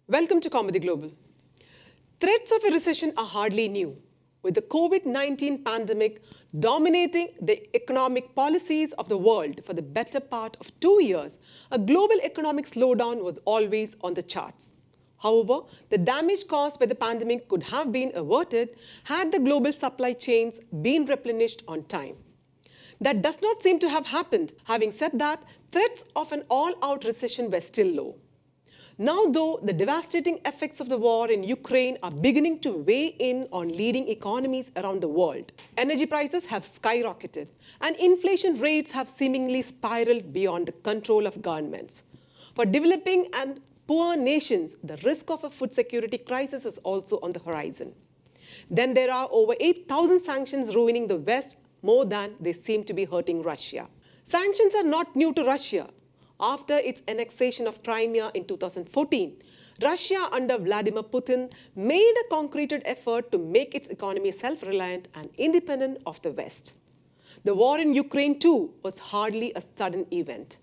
Welcome to Kaumudy Global. Threats of a recession are hardly new, with the COVID-19 pandemic dominating the economic policies of the world for the better part of 2 years. A global economic slowdown was always on the charts. However, the damage caused by the pandemic could have been averted had the global supply chains been replenished on time. That does not seem to have happened. Having said that, threats of an all-out recession were still low. Now, though, the devastating effects of the war in Ukraine are beginning to weigh in on leading economies around the world. Energy prices have skyrocketed, and inflation rates have seemingly spiraled beyond the control of governments. For developing and poor nations, the risk of a food security crisis is also on the horizon. Then there are over 8,000 sanctions ruining the West more than they seem to be hurting Russia. Sanctions are not new to Russia. After its annexation of Crimea in 2014, Russia under Vladimir Putin made a concreted effort to make its economy self-reliant and independent of the West. The war in Ukraine, too, was hardly a sudden event.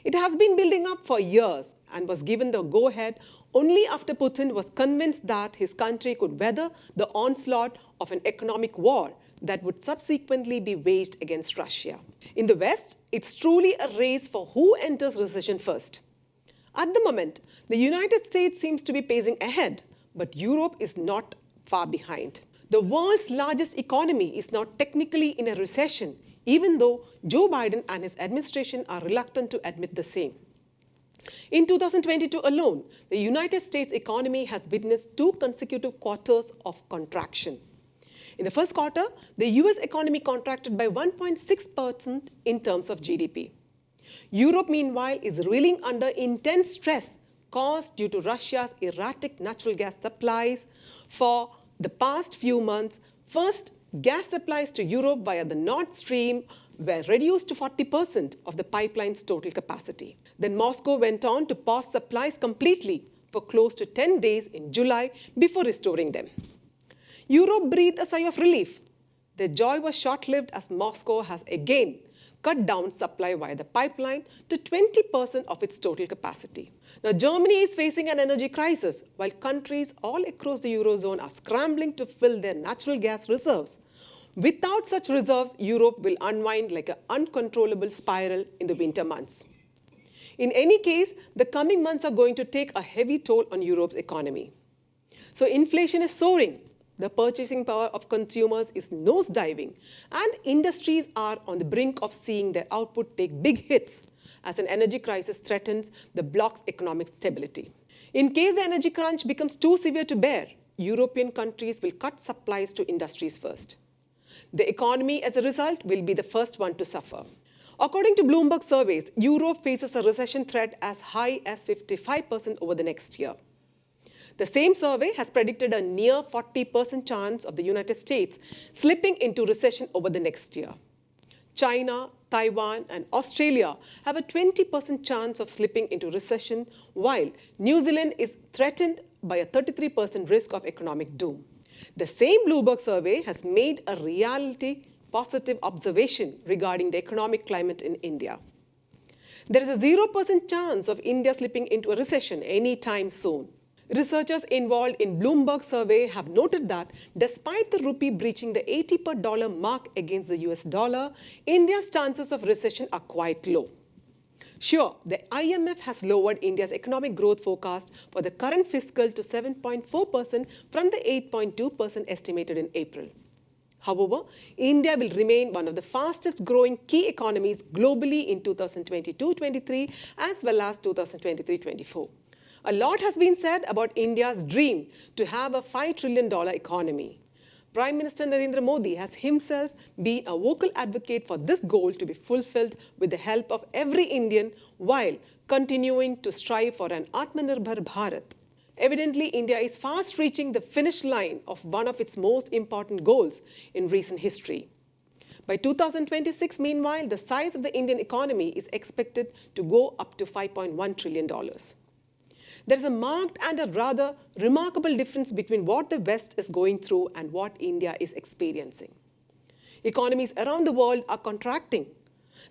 It has been building up for years and was given the go-ahead only after Putin was convinced that his country could weather the onslaught of an economic war that would subsequently be waged against Russia. In the West, it's truly a race for who enters recession first. At the moment, the United States seems to be pacing ahead, but Europe is not far behind. The world's largest economy is not technically in a recession, even though Joe Biden and his administration are reluctant to admit the same. In 2022 alone, the United States economy has witnessed 2 consecutive quarters of contraction. In the first quarter, the US economy contracted by 1.6% in terms of GDP. Europe, meanwhile, is reeling under intense stress caused due to Russia's erratic natural gas supplies. For the past few months, first, gas supplies to Europe via the Nord Stream were reduced to 40% of the pipeline's total capacity. Then Moscow went on to pause supplies completely for close to 10 days in July before restoring them. Europe breathed a sigh of relief. Their joy was short-lived as Moscow has again cut down supply via the pipeline to 20% of its total capacity. Now, Germany is facing an energy crisis, while countries all across the Eurozone are scrambling to fill their natural gas reserves. Without such reserves, Europe will unwind like an uncontrollable spiral in the winter months. In any case, the coming months are going to take a heavy toll on Europe's economy. So inflation is soaring. The purchasing power of consumers is nosediving, and industries are on the brink of seeing their output take big hits as an energy crisis threatens the bloc's economic stability. In case the energy crunch becomes too severe to bear, European countries will cut supplies to industries first. The economy, as a result, will be the first one to suffer. According to Bloomberg surveys, Europe faces a recession threat as high as 55% over the next year. The same survey has predicted a near 40% chance of the United States slipping into recession over the next year. China, Taiwan, and Australia have a 20% chance of slipping into recession, while New Zealand is threatened by a 33% risk of economic doom. The same Bloomberg survey has made a reality positive observation regarding the economic climate in India. There is a 0% chance of India slipping into a recession anytime soon. Researchers involved in Bloomberg survey have noted that despite the rupee breaching the 80 per dollar mark against the US dollar, India's chances of recession are quite low. Sure, the IMF has lowered India's economic growth forecast for the current fiscal to 7.4% from the 8.2% estimated in April. However, India will remain one of the fastest growing key economies globally in 2022-23 as well as 2023-24. A lot has been said about India's dream to have a $5 trillion economy. Prime Minister Narendra Modi has himself been a vocal advocate for this goal to be fulfilled with the help of every Indian while continuing to strive for an Atmanirbhar Bharat. Evidently, India is fast reaching the finish line of one of its most important goals in recent history. By 2026, meanwhile, the size of the Indian economy is expected to go up to $5.1 trillion. There is a marked and a rather remarkable difference between what the West is going through and what India is experiencing. Economies around the world are contracting.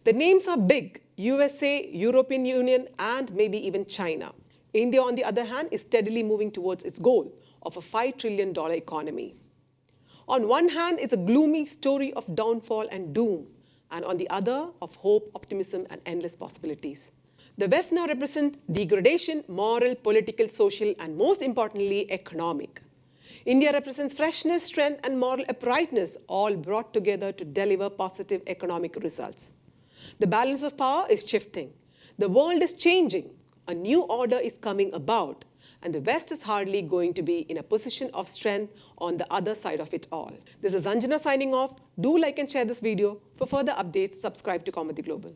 The names are big: USA, European Union, and maybe even China. India, on the other hand, is steadily moving towards its goal of a $5 trillion economy. On one hand is a gloomy story of downfall and doom, and on the other of hope, optimism, and endless possibilities. The West now represents degradation, moral, political, social, and most importantly, economic. India represents freshness, strength, and moral uprightness, all brought together to deliver positive economic results. The balance of power is shifting. The world is changing. A new order is coming about, and the West is hardly going to be in a position of strength on the other side of it all. This is Anjana signing off. Do like and share this video. For further updates, subscribe to Kaumudy Global.